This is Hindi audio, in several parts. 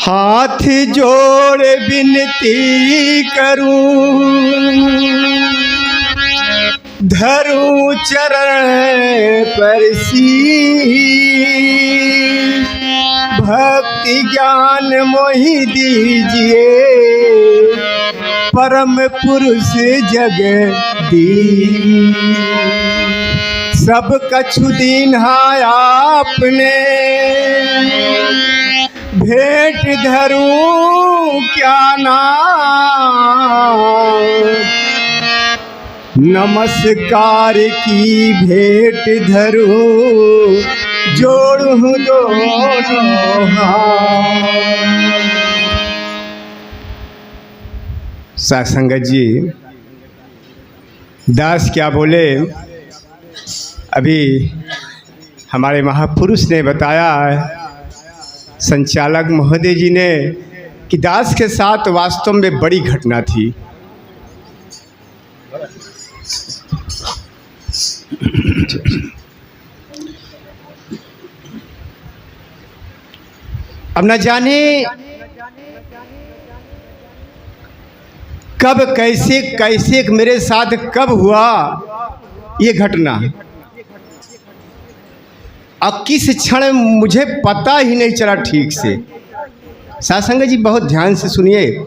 हाथ जोड़ विनती करूं, धरूं चरण पर शीश, भक्ति ज्ञान मोहि दीजिए, परम पुरुष जगदीश। सब कछु दीन्हा आपने, भेंट धरूं क्या नाम, नमस्कार की भेंट धरूं, जोड़ूं दोनों हाथ। साथ संगत जी, दास क्या बोले, अभी हमारे महापुरुष ने बताया, संचालक महोदय जी ने, कि दास के साथ वास्तव में बड़ी घटना थी। अब न जाने कब कैसे कैसे मेरे साथ कब हुआ ये घटना, अब किस क्षण मुझे पता ही नहीं चला ठीक से। सासंग जी बहुत ध्यान से सुनिए।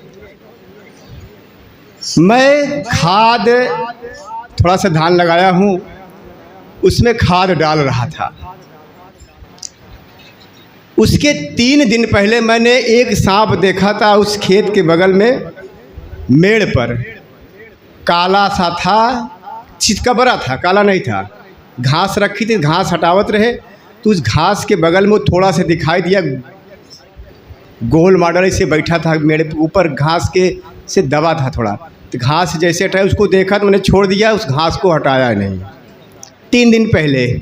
मैं खाद थोड़ा सा धान लगाया हूँ, उसमें खाद डाल रहा था। उसके 3 दिन पहले मैंने एक सांप देखा था उस खेत के बगल में, मेड़ पर काला सा था, चितकबरा था, काला नहीं था। घास रखी थी, घास हटावत रहे तो उस घास के बगल में थोड़ा सा दिखाई दिया, गोल मॉडल से बैठा था मेरे ऊपर, घास के से दबा था थोड़ा, तो घास जैसे हटाया उसको देखा तो मैंने छोड़ दिया, उस घास को हटाया नहीं। 3 दिन पहले।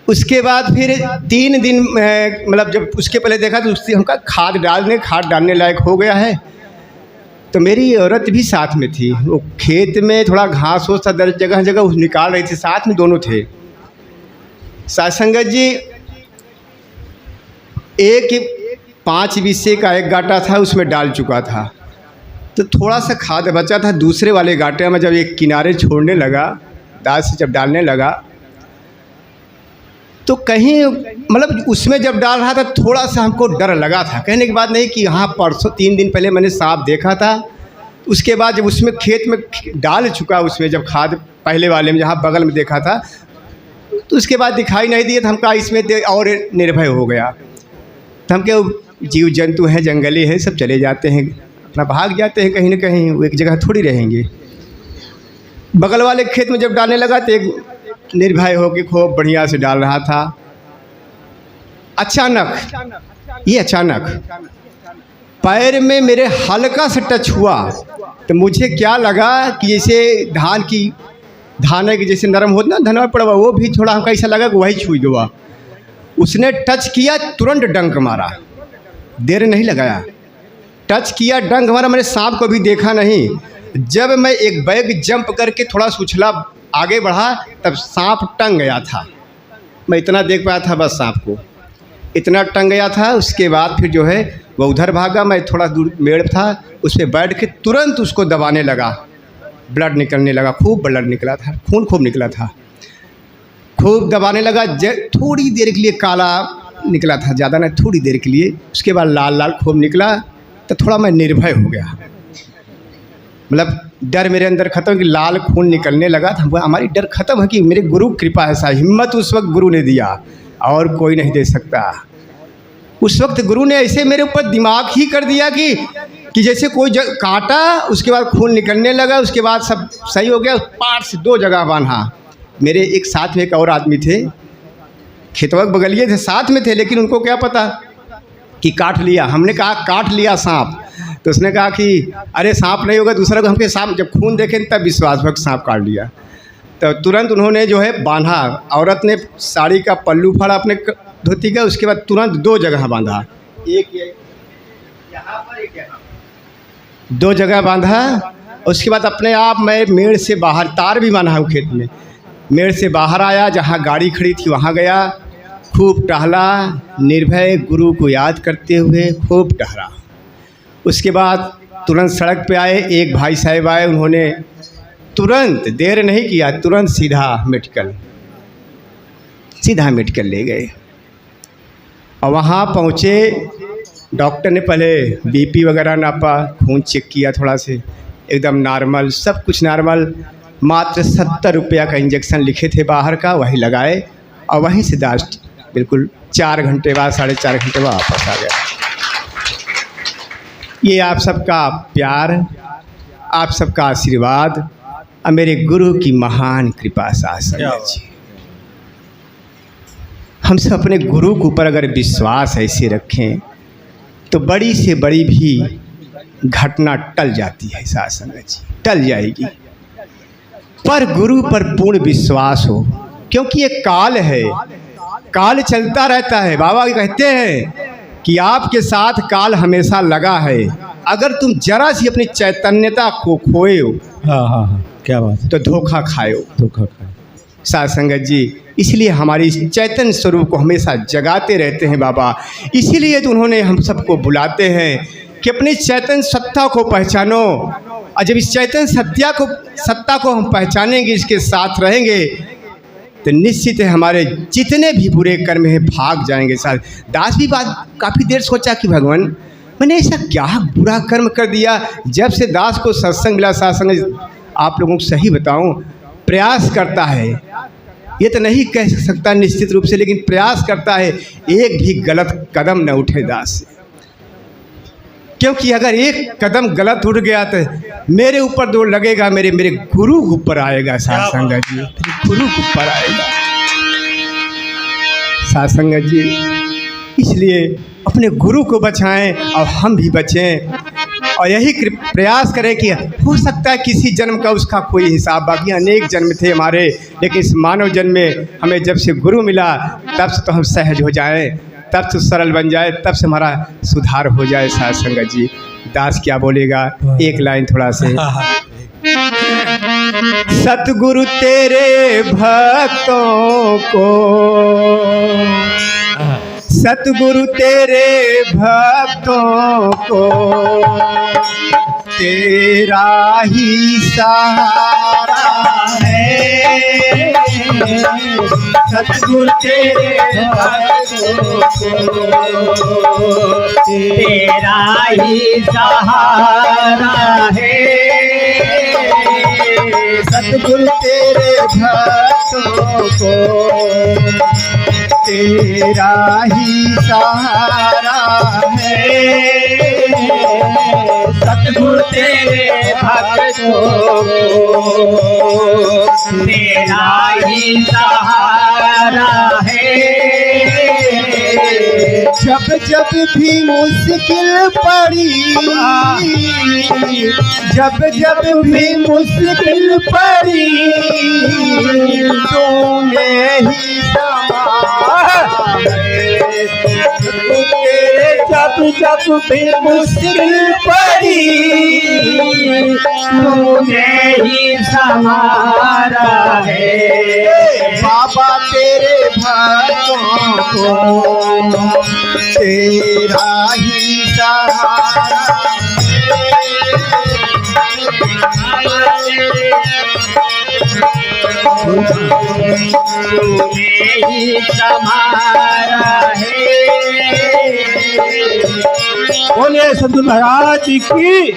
उसके बाद फिर 3 दिन मतलब जब उसके पहले देखा तो उससे हमका खाद डालने लायक हो गया है। तो मेरी औरत भी साथ में थी, वो खेत में थोड़ा घास हो था, जगह जगह निकाल रही थी, साथ में दोनों थे। सासंगत जी, एक 5 बीसे का एक गाटा था, उसमें डाल चुका था, तो थोड़ा सा खाद बचा था। दूसरे वाले गाटे में जब एक किनारे छोड़ने लगा, दाल से जब डालने लगा, तो कहीं मतलब उसमें जब डाल रहा था थोड़ा सा हमको डर लगा था। कहने की बात नहीं कि हाँ, परसों 3 दिन पहले मैंने सांप देखा था। उसके बाद जब उसमें खेत में डाल चुका, उसमें जब खाद पहले वाले में जहाँ बगल में देखा था, तो उसके बाद दिखाई नहीं दिया, तो हमका इसमें और निर्भय हो गया। तो हम क्या, जीव जंतु हैं, जंगली है, सब चले जाते हैं, अपना भाग जाते हैं कहीं ना कहीं, वो एक जगह थोड़ी रहेंगे। बगल वाले खेत में जब डालने लगा तो एक निर्भय होकर खूब बढ़िया से डाल रहा था। अचानक पैर में मेरे हल्का से टच हुआ, तो मुझे क्या लगा कि जैसे धान की जैसे नरम होता ना, धनवा पड़ा, वो भी थोड़ा हमको ऐसा लगा कि वही छू गया। उसने टच किया, तुरंत डंक मारा, देर नहीं लगाया, टच किया, डंक मारा। मैंने सांप को भी देखा नहीं। जब मैं एक बैग जंप करके थोड़ा सा उछला, आगे बढ़ा, तब सांप टंग गया था। मैं इतना देख पाया था, बस सांप को इतना टंग गया था। उसके बाद फिर जो है वो उधर भागा, मैं थोड़ा दूर मेड़ था, उस पर बैठ के तुरंत उसको दबाने लगा। ब्लड निकलने लगा, खूब ब्लड निकला था, खून खूब निकला था, खूब दबाने लगा। थोड़ी देर के लिए काला निकला था, ज़्यादा नहीं, थोड़ी देर के लिए। उसके बाद लाल लाल खूब निकला, तो थोड़ा मैं निर्भय हो गया। मतलब डर मेरे अंदर ख़त्म कि लाल खून निकलने लगा था। हमारी डर ख़त्म है कि मेरे गुरु कृपा है, सा हिम्मत उस वक्त गुरु ने दिया और कोई नहीं दे सकता। उस वक्त गुरु ने ऐसे मेरे ऊपर दिमाग ही कर दिया कि जैसे कोई काटा, उसके बाद खून निकलने लगा, उसके बाद सब सही हो गया। पार से 2 जगह बांधा। मेरे एक साथ में एक और आदमी थे, खेतवा बगलिए थे, साथ में थे, लेकिन उनको क्या पता कि काट लिया। हमने कहा काट लिया सांप, तो उसने कहा कि अरे सांप नहीं होगा दूसरा को। हमके सांप जब खून देखे तब विश्वास भक्त सांप काट लिया। तो तुरंत उन्होंने जो है बांधा। औरत ने साड़ी का पल्लू फाड़ा अपने धोती का, उसके बाद तुरंत 2 जगह बांधा, एक यहाँ पर, एक यहाँ, 2 जगह बांधा। उसके बाद अपने आप मैं मेड़ से बाहर, तार भी बांधा हूँ खेत में, मेड़ से बाहर आया, जहाँ गाड़ी खड़ी थी वहाँ गया। खूब टहला, निर्भय गुरु को याद करते हुए खूब टहला। उसके बाद तुरंत सड़क पे आए, एक भाई साहब आए, उन्होंने तुरंत देर नहीं किया, तुरंत सीधा मेडिकल ले गए। और वहाँ पहुँचे, डॉक्टर ने पहले बीपी वगैरह नापा, खून चेक किया, थोड़ा से एकदम नॉर्मल, सब कुछ नॉर्मल। मात्र 70 रुपया का इंजेक्शन लिखे थे बाहर का, वही लगाए और वहीं से दाश्त बिल्कुल 4 घंटे बाद, 4.5 घंटे बाद वापस आ गया। ये आप सबका प्यार, आप सबका आशीर्वाद और मेरे गुरु की महान कृपा साथ संगत जी। हम सब अपने गुरु के ऊपर अगर विश्वास ऐसे रखें तो बड़ी से बड़ी भी घटना टल जाती है साथ संगत जी, टल जाएगी। पर गुरु पर पूर्ण विश्वास हो, क्योंकि ये काल है, काल चलता रहता है। बाबा कहते हैं कि आपके साथ काल हमेशा लगा है, अगर तुम जरा सी अपनी चैतन्यता को खोए हो, हाँ, क्या बात, तो धोखा खाए। साथ संगत जी, इसलिए हमारी इस चैतन्य स्वरूप को हमेशा जगाते रहते हैं बाबा। इसीलिए तो उन्होंने हम सबको बुलाते हैं कि अपनी चैतन्य सत्ता को पहचानो, और जब इस चैतन्य सत्ता को हम पहचानेंगे, इसके साथ रहेंगे, तो निश्चित है हमारे जितने भी बुरे कर्म हैं भाग जाएंगे। साथ दास भी बात काफ़ी देर सोचा कि भगवान मैंने ऐसा क्या बुरा कर्म कर दिया। जब से दास को सत्संग मिला, सत्संग आप लोगों को सही बताऊं, प्रयास करता है, ये तो नहीं कह सकता निश्चित रूप से, लेकिन प्रयास करता है एक भी गलत कदम न उठे दास से। क्योंकि अगर एक कदम गलत उठ गया तो मेरे ऊपर दो लगेगा, मेरे गुरु के ऊपर आएगा। साथ संगत जी, गुरु के ऊपर आएगा साथ संगत जी। इसलिए अपने गुरु को बचाएं और हम भी बचें, और यही प्रयास करें कि हो सकता है किसी जन्म का उसका कोई हिसाब, बाकी अनेक जन्म थे हमारे, लेकिन इस मानव जन्म में हमें जब से गुरु मिला तब से तो हम सहज हो जाएं, तब से सरल बन जाए, तब से हमारा सुधार हो जाए। साथ संगत जी, दास क्या बोलेगा, एक लाइन थोड़ा से। सतगुरु तेरे भक्तों को, सतगुरु तेरे भक्तों को तेरा ही सहारा है। सतगुरु तेरे भक्तों को तेरा ही सहारा है। सतगुरु तेरे भक्तों को तेरा ही सहारा है। सतगुरु तेरे भक्तों को तेरा ही सहारा है। जब जब भी मुश्किल पड़ी, जब जब भी मुश्किल पड़ी, तूने ही जब जब भी मुश्किल पड़ी, तूने ही संवारा है। बाबा तेरे भक्तों को तेरा ही सहारा ही समारा है। बोले सतगुरु महाराज की।